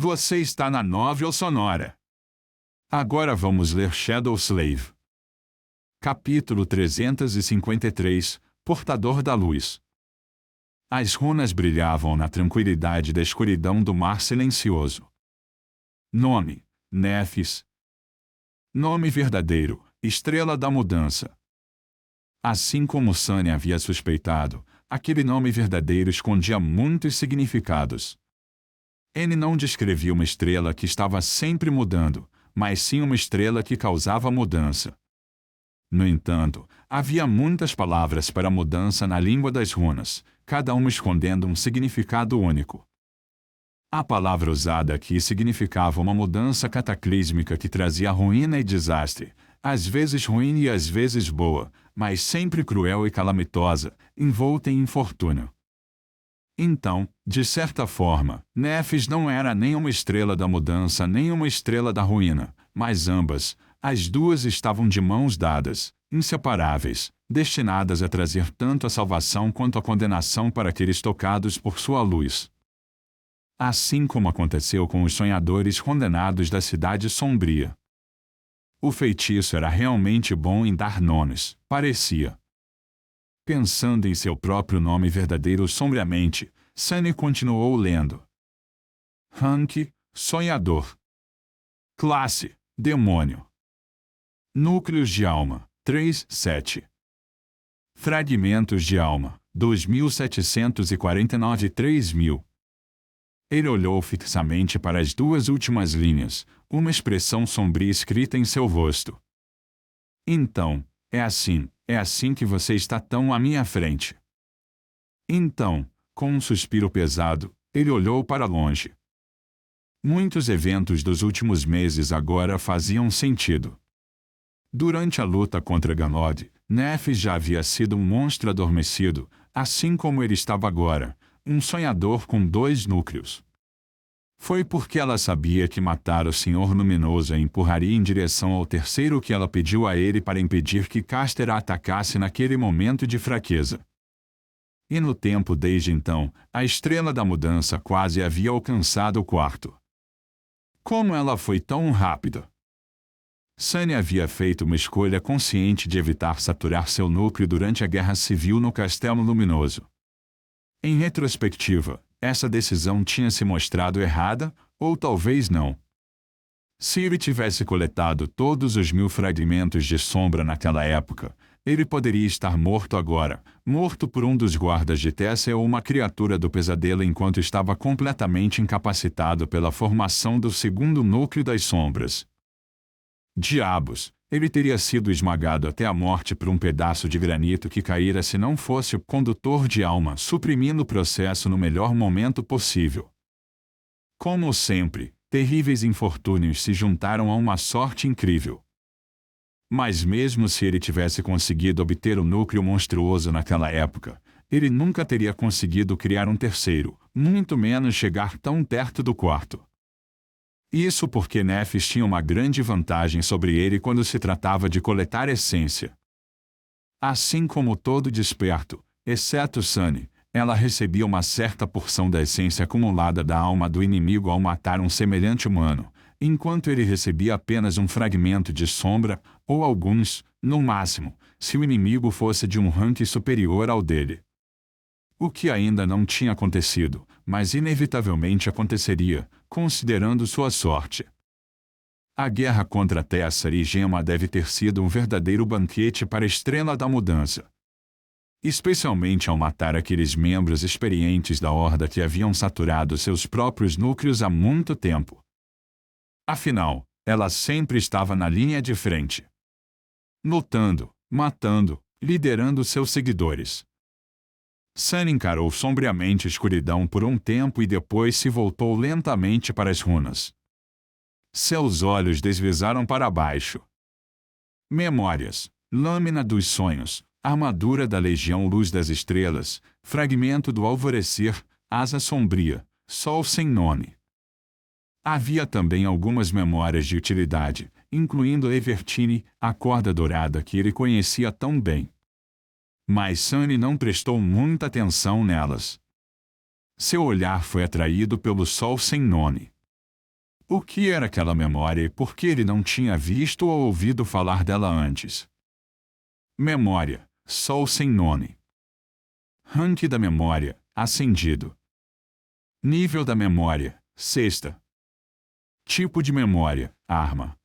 Você está na Novel Sonora. Agora vamos ler Shadow Slave. Capítulo 353, Portador da Luz. As runas brilhavam na tranquilidade da escuridão do mar silencioso. Nome: Nephis. Nome verdadeiro: Estrela da Mudança. Assim como Sunny havia suspeitado, aquele nome verdadeiro escondia muitos significados. Ele não descrevia uma estrela que estava sempre mudando, mas sim uma estrela que causava mudança. No entanto, havia muitas palavras para mudança na língua das runas, cada uma escondendo um significado único. A palavra usada aqui significava uma mudança cataclísmica que trazia ruína e desastre, às vezes ruim e às vezes boa, mas sempre cruel e calamitosa, envolta em infortúnio. Então, de certa forma, Nephis não era nem uma estrela da mudança nem uma estrela da ruína, mas ambas, as duas estavam de mãos dadas, inseparáveis, destinadas a trazer tanto a salvação quanto a condenação para aqueles tocados por sua luz. Assim como aconteceu com os sonhadores condenados da Cidade Sombria. O feitiço era realmente bom em dar nomes, parecia. Pensando em seu próprio nome verdadeiro sombriamente, Sunny continuou lendo. Rank: Sonhador. Classe: Demônio. Núcleos de alma: 3-7. Fragmentos de alma: 2749 e 3000. Ele olhou fixamente para as duas últimas linhas, uma expressão sombria escrita em seu rosto. Então, é assim que você está tão à minha frente. Então, com um suspiro pesado, ele olhou para longe. Muitos eventos dos últimos meses agora faziam sentido. Durante a luta contra Ganod, Nephis já havia sido um monstro adormecido, assim como ele estava agora, um sonhador com 2 núcleos. Foi porque ela sabia que matar o Senhor Luminoso a empurraria em direção ao terceiro que ela pediu a ele para impedir que Caster a atacasse naquele momento de fraqueza. E no tempo desde então, a Estrela da Mudança quase havia alcançado o 4. Como ela foi tão rápida? Sunny havia feito uma escolha consciente de evitar saturar seu núcleo durante a Guerra Civil no Castelo Luminoso. Em retrospectiva, essa decisão tinha se mostrado errada, ou talvez não. Se ele tivesse coletado todos os 1000 fragmentos de sombra naquela época, ele poderia estar morto agora, morto por um dos guardas de Tessia ou uma criatura do pesadelo enquanto estava completamente incapacitado pela formação do segundo núcleo das sombras. Diabos! Ele teria sido esmagado até a morte por um pedaço de granito que caíra se não fosse o condutor de alma suprimindo o processo no melhor momento possível. Como sempre, terríveis infortúnios se juntaram a uma sorte incrível. Mas mesmo se ele tivesse conseguido obter o núcleo monstruoso naquela época, ele nunca teria conseguido criar um terceiro, muito menos chegar tão perto do 4. Isso porque Nephis tinha uma grande vantagem sobre ele quando se tratava de coletar essência. Assim como todo desperto, exceto Sunny, ela recebia uma certa porção da essência acumulada da alma do inimigo ao matar um semelhante humano, enquanto ele recebia apenas um fragmento de sombra, ou alguns, no máximo, se o inimigo fosse de um rank superior ao dele. O que ainda não tinha acontecido, mas inevitavelmente aconteceria, considerando sua sorte. A guerra contra Tessar e Gema deve ter sido um verdadeiro banquete para a Estrela da Mudança. Especialmente ao matar aqueles membros experientes da Horda que haviam saturado seus próprios núcleos há muito tempo. Afinal, ela sempre estava na linha de frente. Lutando, matando, liderando seus seguidores. Sunny encarou sombriamente a escuridão por um tempo e depois se voltou lentamente para as runas. Seus olhos deslizaram para baixo. Memórias, Lâmina dos Sonhos, Armadura da Legião Luz das Estrelas, Fragmento do Alvorecer, Asa Sombria, Sol Sem Nome. Havia também algumas memórias de utilidade, incluindo Evertine, a corda dourada que ele conhecia tão bem. Mas Sunny não prestou muita atenção nelas. Seu olhar foi atraído pelo Sol Sem Nome. O que era aquela memória e por que ele não tinha visto ou ouvido falar dela antes? Memória, Sol sem nome. Rank da memória, acendido. Nível da memória, sexta. Tipo de memória, arma.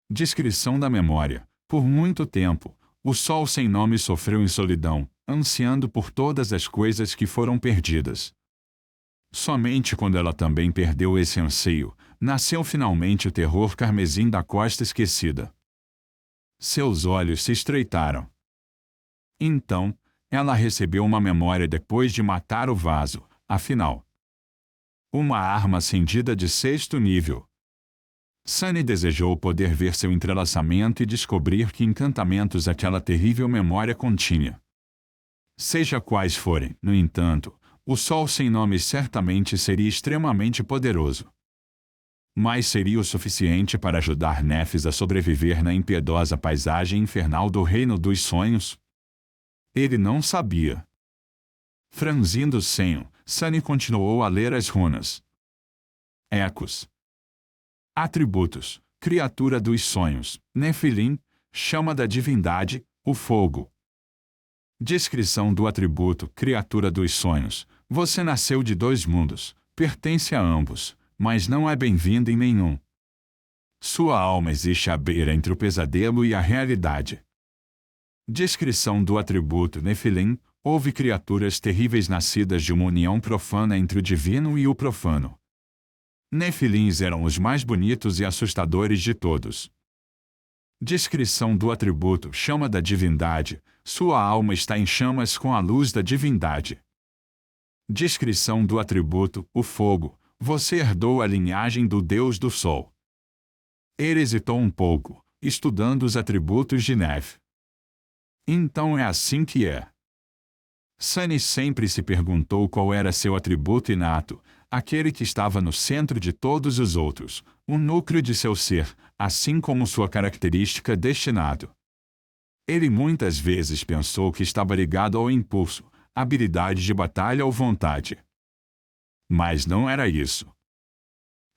Descrição da memória. Por muito tempo, o Sol sem nome sofreu em solidão, ansiando por todas as coisas que foram perdidas. Somente quando ela também perdeu esse anseio, nasceu finalmente o terror carmesim da costa esquecida. Seus olhos se estreitaram. Então, ela recebeu uma memória depois de matar o vaso, afinal. Uma arma acendida de sexto nível. Sunny desejou poder ver seu entrelaçamento e descobrir que encantamentos aquela terrível memória continha. Seja quais forem, no entanto, o Sol sem nome certamente seria extremamente poderoso. Mas seria o suficiente para ajudar Nephis a sobreviver na impiedosa paisagem infernal do Reino dos Sonhos? Ele não sabia. Franzindo o senho, Sunny continuou a ler as runas. Ecos. Atributos: criatura dos sonhos, Nefilim, chama da divindade, o fogo. Descrição do atributo: criatura dos sonhos. Você nasceu de dois mundos, pertence a ambos, mas não é bem-vindo em nenhum. Sua alma existe à beira entre o pesadelo e a realidade. Descrição do atributo Nefilim: houve criaturas terríveis nascidas de uma união profana entre o divino e o profano. Nefilins eram os mais bonitos e assustadores de todos. Descrição do atributo: chama da divindade, sua alma está em chamas com a luz da divindade. Descrição do atributo: o fogo, você herdou a linhagem do Deus do Sol. Ele hesitou um pouco, estudando os atributos de Neph. Então é assim que é. Sunny sempre se perguntou qual era seu atributo inato, aquele que estava no centro de todos os outros, o núcleo de seu ser, assim como sua característica destinado. Ele muitas vezes pensou que estava ligado ao impulso, habilidade de batalha ou vontade. Mas não era isso.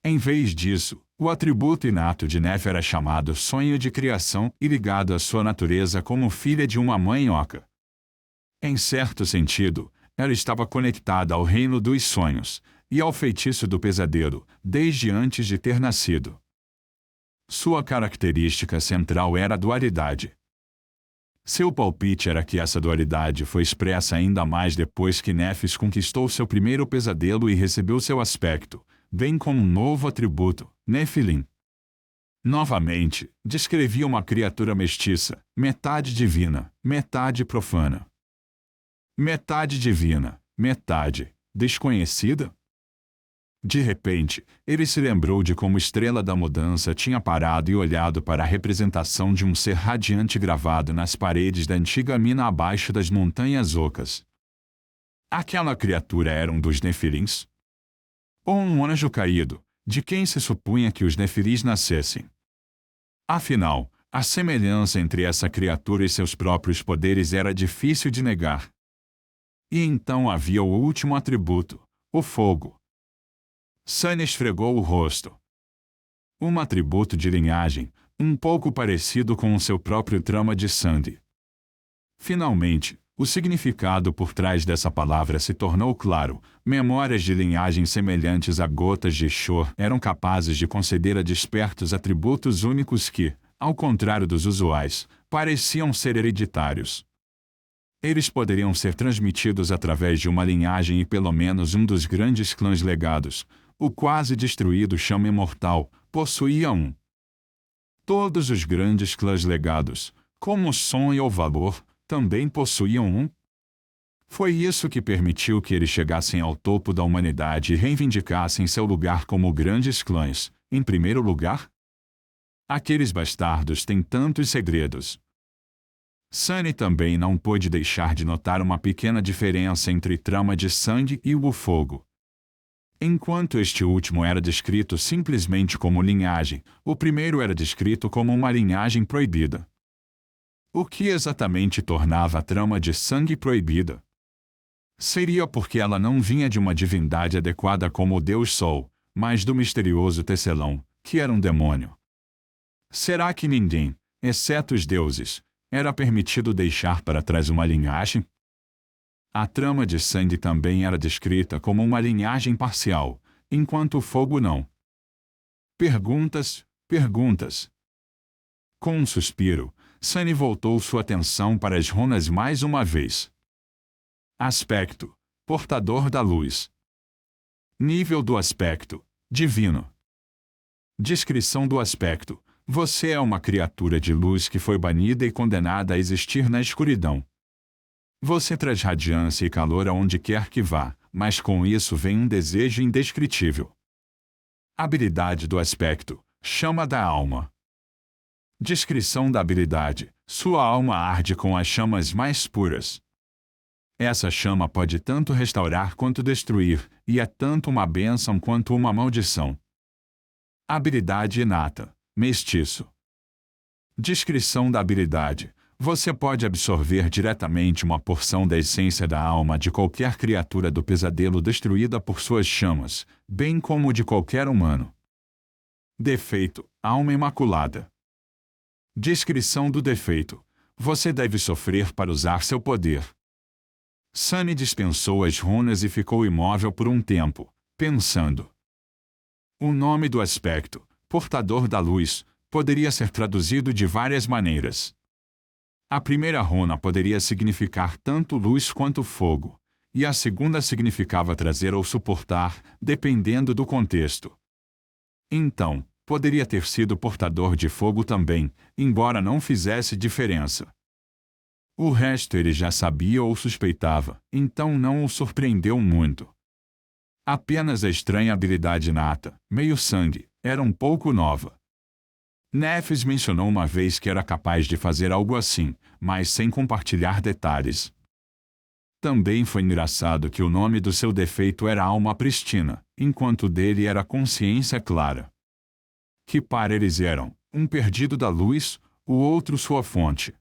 Em vez disso, o atributo inato de Neph era chamado sonho de criação e ligado à sua natureza como filha de uma mãe oca. Em certo sentido, ela estava conectada ao reino dos sonhos e ao feitiço do pesadelo, desde antes de ter nascido. Sua característica central era a dualidade. Seu palpite era que essa dualidade foi expressa ainda mais depois que Nephis conquistou seu primeiro pesadelo e recebeu seu aspecto, bem como um novo atributo, Nefilim. Novamente, descrevia uma criatura mestiça, metade divina, metade profana. Metade divina, metade desconhecida? De repente, ele se lembrou de como Estrela da Mudança tinha parado e olhado para a representação de um ser radiante gravado nas paredes da antiga mina abaixo das montanhas ocas. Aquela criatura era um dos Nefilins? Ou um anjo caído, de quem se supunha que os Nefilis nascessem? Afinal, a semelhança entre essa criatura e seus próprios poderes era difícil de negar. E então havia o último atributo, o fogo. Sunny esfregou o rosto. Um atributo de linhagem, um pouco parecido com o seu próprio trama de sangue. Finalmente, o significado por trás dessa palavra se tornou claro. Memórias de linhagem semelhantes a gotas de chor eram capazes de conceder a despertos atributos únicos que, ao contrário dos usuais, pareciam ser hereditários. Eles poderiam ser transmitidos através de uma linhagem e pelo menos um dos grandes clãs legados, o quase destruído Chama Imortal, possuía um. Todos os grandes clãs legados, como Som e o Valor, também possuíam um. Foi isso que permitiu que eles chegassem ao topo da humanidade e reivindicassem seu lugar como grandes clãs, em primeiro lugar? Aqueles bastardos têm tantos segredos. Sunny também não pôde deixar de notar uma pequena diferença entre trama de sangue e o fogo. Enquanto este último era descrito simplesmente como linhagem, o primeiro era descrito como uma linhagem proibida. O que exatamente tornava a trama de sangue proibida? Seria porque ela não vinha de uma divindade adequada como o Deus Sol, mas do misterioso tecelão, que era um demônio. Será que ninguém, exceto os deuses, era permitido deixar para trás uma linhagem? A trama de Sandy também era descrita como uma linhagem parcial, enquanto o fogo não. Perguntas, perguntas. Com um suspiro, Sunny voltou sua atenção para as runas mais uma vez. Aspecto: portador da luz. Nível do aspecto: divino. Descrição do aspecto: você é uma criatura de luz que foi banida e condenada a existir na escuridão. Você traz radiância e calor aonde quer que vá, mas com isso vem um desejo indescritível. Habilidade do aspecto: chama da alma. Descrição da habilidade: sua alma arde com as chamas mais puras. Essa chama pode tanto restaurar quanto destruir, e é tanto uma bênção quanto uma maldição. Habilidade inata: mestiço. Descrição da habilidade: você pode absorver diretamente uma porção da essência da alma de qualquer criatura do pesadelo destruída por suas chamas, bem como de qualquer humano. Defeito: alma imaculada. Descrição do defeito: você deve sofrer para usar seu poder. Sunny dispensou as runas e ficou imóvel por um tempo, pensando. O nome do aspecto, portador da luz, poderia ser traduzido de várias maneiras. A primeira runa poderia significar tanto luz quanto fogo, e a segunda significava trazer ou suportar, dependendo do contexto. Então, poderia ter sido portador de fogo também, embora não fizesse diferença. O resto ele já sabia ou suspeitava, então não o surpreendeu muito. Apenas a estranha habilidade inata, meio sangue, era um pouco nova. Nephis mencionou uma vez que era capaz de fazer algo assim, mas sem compartilhar detalhes. Também foi engraçado que o nome do seu defeito era alma prístina, enquanto o dele era consciência clara. Que par eles eram, um perdido da luz, o outro sua fonte.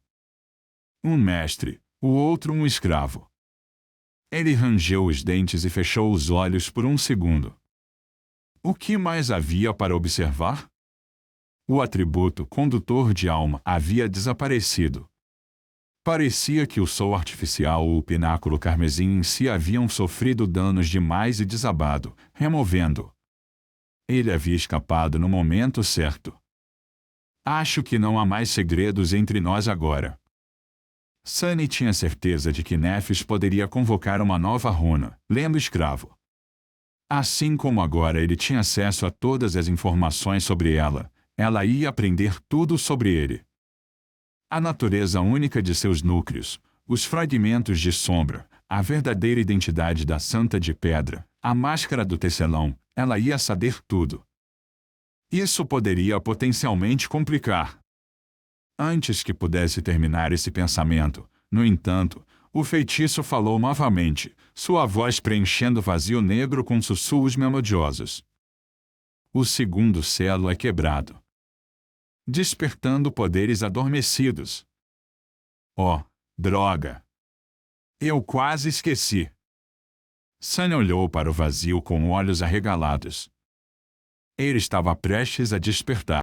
Um mestre, o outro um escravo. Ele rangeu os dentes e fechou os olhos por um segundo. O que mais havia para observar? O atributo condutor de alma havia desaparecido. Parecia que o sol artificial ou o pináculo carmesim em si haviam sofrido danos demais e desabado, removendo. Ele havia escapado no momento certo. Acho que não há mais segredos entre nós agora. Sunny tinha certeza de que Nephis poderia convocar uma nova runa, lendo escravo. Assim como agora ele tinha acesso a todas as informações sobre ela ia aprender tudo sobre ele. A natureza única de seus núcleos, os fragmentos de sombra, a verdadeira identidade da Santa de Pedra, a máscara do tecelão, ela ia saber tudo. Isso poderia potencialmente complicar. Antes que pudesse terminar esse pensamento, no entanto, o feitiço falou novamente, sua voz preenchendo o vazio negro com sussurros melodiosos. O segundo selo é quebrado, despertando poderes adormecidos. Oh, droga! Eu quase esqueci. Sunny olhou para o vazio com olhos arregalados. Ele estava prestes a despertar.